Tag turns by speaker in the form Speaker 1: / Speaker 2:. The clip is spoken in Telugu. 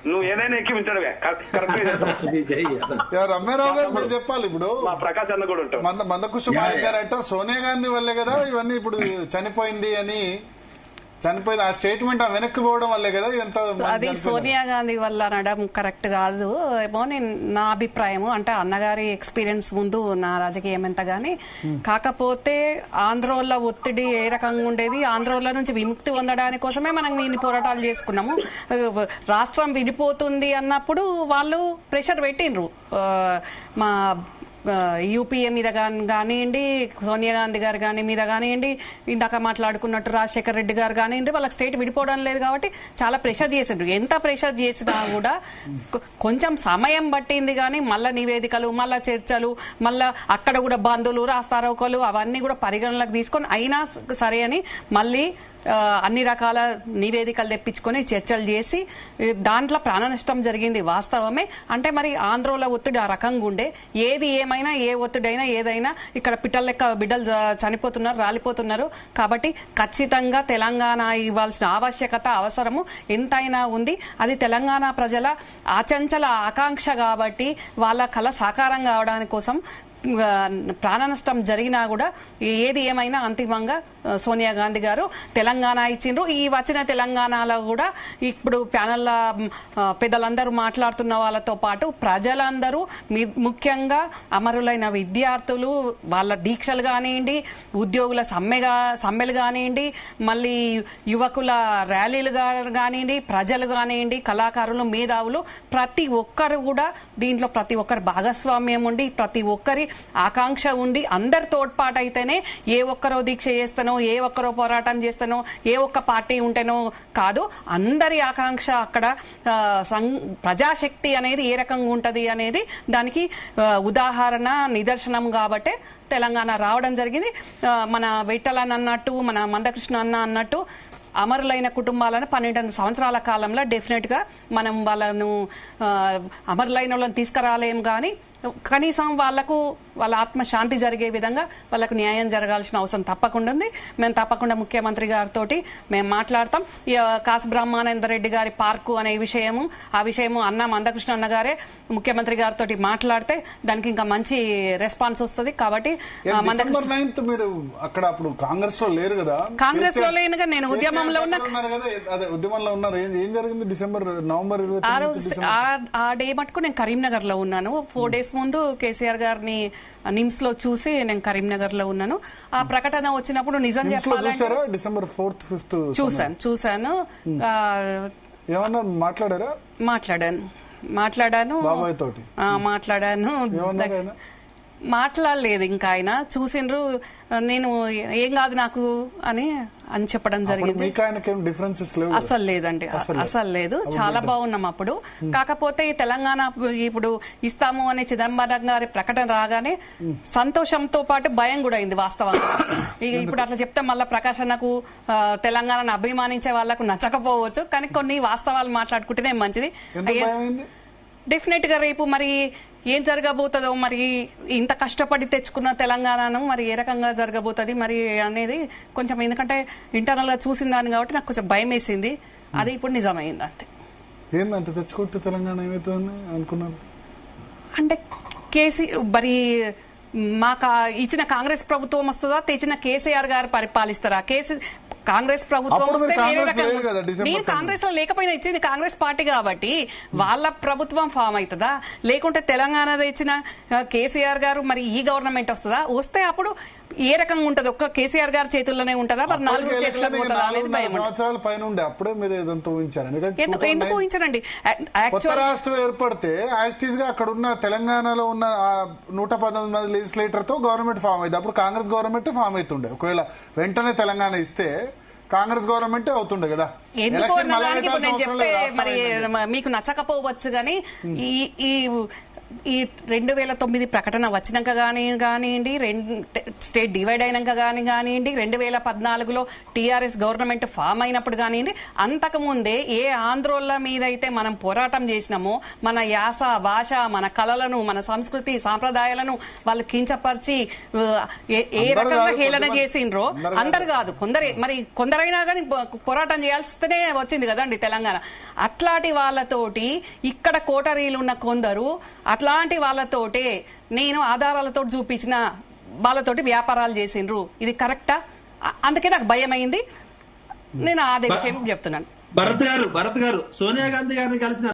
Speaker 1: నువ్వు ఏదైనా ఎక్కించడమే
Speaker 2: రమ్యారావు గారు మీరు చెప్పాలి. ఇప్పుడు
Speaker 1: మా ప్రకాశ్ అన్న కూడా ఉంటాం.
Speaker 2: మందకృష్ణ గారు అంటారు సోనియా గాంధీ వల్లే కదా ఇవన్నీ ఇప్పుడు చనిపోయింది ఆ స్టేట్మెంట్ వెనక్కి పోవడం వల్లే కదా ఎంత.
Speaker 3: అది సోనియా గాంధీ వల్ల అనడం కరెక్ట్ కాదు ఏమో నా అభిప్రాయము. అంటే అన్నగారి ఎక్స్పీరియన్స్ ముందు నా రాజకీయం ఎంత గానీ, కాకపోతే ఆంధ్రోళ్ళ ఒత్తిడి ఏ రకంగా ఉండేది, ఆంధ్రోళ్ళ నుంచి విముక్తి పొందడానికి కోసమే మనం ఇన్ని పోరాటాలు చేసుకున్నాము. రాష్ట్రం విడిపోతుంది అన్నప్పుడు వాళ్ళు ప్రెషర్ పెట్టిండ్రు మా యూపీఏ మీద కానివ్వండి, సోనియా గాంధీ గారు మీద కానివ్వండి, ఇందాక మాట్లాడుకున్నట్టు రాజశేఖర్ రెడ్డి గారు కానివ్వండి, వాళ్ళకి స్టేట్ విడిపోవడం లేదు కాబట్టి చాలా ప్రెషర్ చేసిండ్రు. ఎంత ప్రెషర్ చేసినా కూడా కొంచెం సమయం పట్టింది కానీ మళ్ళా నివేదికలు, మళ్ళా చర్చలు, మళ్ళా అక్కడ కూడా బంధువులు, రాస్తారోకోలు అవన్నీ కూడా పరిగణనలకు తీసుకొని అయినా సరే అని మళ్ళీ అన్ని రకాల నివేదికలు తెప్పించుకొని చర్చలు చేసి దాంట్లో ప్రాణ నష్టం జరిగింది వాస్తవమే. అంటే మరి ఆంధ్రోల ఒత్తిడి ఆ రకంగా ఉండే, ఏది ఏమైనా ఏ ఒత్తిడైనా ఏదైనా ఇక్కడ పిట్టల లెక్క బిడ్డలు చనిపోతున్నారు, రాలిపోతున్నారు. కాబట్టి ఖచ్చితంగా తెలంగాణ ఇవ్వాల్సిన ఆవశ్యకత అవసరము ఎంతైనా ఉంది. అది తెలంగాణ ప్రజల ఆచంచల ఆకాంక్ష కాబట్టి వాళ్ళ కళ సాకారం కావడానికి కోసం ప్రాణ నష్టం జరిగినా కూడా ఏది ఏమైనా అంతిమంగా సోనియా గాంధీ గారు తెలంగాణ ఇచ్చిండ్రు. ఈ వచ్చిన తెలంగాణలో కూడా ఇప్పుడు ప్యానెల్ పెద్దలందరూ మాట్లాడుతున్న వాళ్ళతో పాటు ప్రజలందరూ ముఖ్యంగా అమరులైన విద్యార్థులు వాళ్ళ దీక్షలు కానివ్వండి, ఉద్యోగుల సమ్మెలు కానివ్వండి, మళ్ళీ యువకుల ర్యాలీలు కానివ్వండి, ప్రజలు కానివ్వండి, కళాకారులు, మేధావులు ప్రతి ఒక్కరు కూడా దీంట్లో ప్రతి ఒక్కరి భాగస్వామ్యం ఉండి ప్రతి ఒక్కరి ఆకాంక్ష ఉండి అందరి తోడ్పాటు అయితేనే ఏ ఒక్కరో దీక్ష చేస్తానో, ఏ ఒక్కరో పోరాటం చేస్తానో, ఏ ఒక్క పార్టీ ఉంటేనో కాదు, అందరి ఆకాంక్ష అక్కడ ప్రజాశక్తి అనేది ఏ రకంగా ఉంటది అనేది దానికి ఉదాహరణ నిదర్శనం కాబట్టే తెలంగాణ రావడం జరిగింది. మన విఠలన్ అన్నట్టు, మన మందకృష్ణ అన్న అన్నట్టు అమరులైన కుటుంబాలను 12 సంవత్సరాల కాలంలో డెఫినెట్ గా మనం వాళ్ళను అమరులైన వాళ్ళని తీసుకురాలేం కానీ కనీసం వాళ్లకు వాళ్ళ ఆత్మశాంతి జరిగే విధంగా వాళ్ళకు న్యాయం జరగాల్సిన అవసరం తప్పకుండా ఉంది. మేము తప్పకుండా ముఖ్యమంత్రి గారితో మేము మాట్లాడతాం. కాసు బ్రహ్మానంద రెడ్డి గారి పార్కు అనే ఆ విషయము అన్న మందకృష్ణ అన్న గారే ముఖ్యమంత్రి గారితో మాట్లాడితే దానికి ఇంకా మంచి రెస్పాన్స్ వస్తుంది. కాబట్టి
Speaker 2: మీరు అక్కడ అప్పుడు కాంగ్రెస్ లో లేరు కదా,
Speaker 3: కాంగ్రెస్ లో లేనుగా నేను ఉద్యమంలో ఉన్నా.
Speaker 2: ఉద్యమంలో ఉన్నారు. ఏం జరిగింది నవంబర్
Speaker 3: ఆ డే మటుకు నేను కరీంనగర్ లో ఉన్నాను. 4 days ముందు కేసీఆర్ గారిని నిమ్స్ లో చూసి నేను కరీంనగర్ లో ఉన్నాను. ఆ ప్రకటన వచ్చినప్పుడు నిజం చెప్పాలంటే
Speaker 2: డిసెంబర్ 4th 5th
Speaker 3: చూశాను. మాట్లాడాను
Speaker 2: బాబాయ్ తోటి
Speaker 3: మాట్లాడలేదు. ఇంకా ఆయన చూసిండ్రు, నేను ఏం కాదు నాకు అని చెప్పడం జరిగింది. అసలు లేదండి, అసలు లేదు. చాలా బాగున్నాం అప్పుడు. కాకపోతే తెలంగాణ ఇప్పుడు ఇస్తాము అనే చిదంబరం గారి ప్రకటన రాగానే సంతోషంతో పాటు భయం కూడా అయింది వాస్తవంగా. ఇప్పుడు అట్లా చెప్తే మళ్ళా ప్రకాశనకు తెలంగాణను అభిమానించే వాళ్లకు నచ్చకపోవచ్చు, కానీ కొన్ని వాస్తవాలు మాట్లాడుకుంటేనే మంచిది. డెఫినెట్ గా రేపు మరి ఏం జరగబోతుందో, మరి ఇంత కష్టపడి తెచ్చుకున్న తెలంగాణను మరి ఏ రకంగా జరగబోతుంది మరి అనేది కొంచెం, ఎందుకంటే ఇంటర్నల్ గా చూసిన దాన్ని కాబట్టి నాకు కొంచెం భయం వేసింది. అది ఇప్పుడు నిజమైంది. అంతే.
Speaker 2: ఏంటంటే తెచ్చుకుంటే తెలంగాణ ఏమవుతుంది అనుకున్నారు
Speaker 3: అంటే మరి మాకు ఇచ్చిన కాంగ్రెస్ ప్రభుత్వం వస్తుందా, తెచ్చిన కేసీఆర్ గారు పరిపాలిస్తారా? కాంగ్రెస్ ప్రభుత్వం వస్తే నేను కాంగ్రెస్ లో లేకపోయినా ఇచ్చింది కాంగ్రెస్ పార్టీ కాబట్టి వాళ్ళ ప్రభుత్వం ఫామ్ అవుతుందా, లేకుంటే తెలంగాణ తెచ్చిన కేసీఆర్ గారు మరి ఈ గవర్నమెంట్ వస్తుందా? వస్తే అప్పుడు ఏ రకంగా ఉంటది? ఒక్క కేసీఆర్ గారి చేతుల్లోనే ఉంటదా, మరి 4 చేతులకు పోతుందా అనేది భయం. ఎందుకు ఊహించరండి?
Speaker 2: రాష్ట్రం ఏర్పడితే యాస్టీస్ గా అక్కడ ఉన్న తెలంగాణలో ఉన్న 119 లెజిస్లేటర్ తో గవర్నమెంట్ ఫామ్ అయింది. అప్పుడు కాంగ్రెస్ గవర్నమెంట్ ఫామ్ అవుతుండే. ఒకవేళ వెంటనే తెలంగాణ ఇస్తే కాంగ్రెస్ గవర్నమెంట్ అవుతుండే కదా.
Speaker 3: ఎందుకు నేను చెప్తే మరి మీకు నచ్చకపోవచ్చు, కానీ ఈ ఈ 2009 ప్రకటన వచ్చినాక కానివ్వండి, స్టేట్ డివైడ్ అయినాక కానివ్వండి, 2014లో టీఆర్ఎస్ గవర్నమెంట్ ఫామ్ అయినప్పుడు కానివ్వండి, అంతకుముందే ఏ ఆంధ్రోళ్ళ మీద అయితే మనం పోరాటం చేసినామో మన యాస భాష మన కళలను మన సంస్కృతి సాంప్రదాయాలను వాళ్ళు కించపరిచి ఏ రకంగా హేళన చేసిండ్రో అందరు కాదు కొందరైనా కానీ పోరాటం చేయాల్సినే వచ్చింది కదండి తెలంగాణ. అట్లాంటి వాళ్ళతోటి ఇక్కడ కోటరీలు ఉన్న కొందరు అట్లాంటి వాళ్ళతోటే నేను ఆధారాలతో చూపించిన వాళ్ళతోటి వ్యాపారాలు చేసిండ్రు. ఇది కరెక్టా? అందుకే నాకు భయం అయింది. నేను అదే విషయం చెప్తున్నాను.
Speaker 4: భరత్ గారు సోనియా గాంధీ గారిని కలిసిన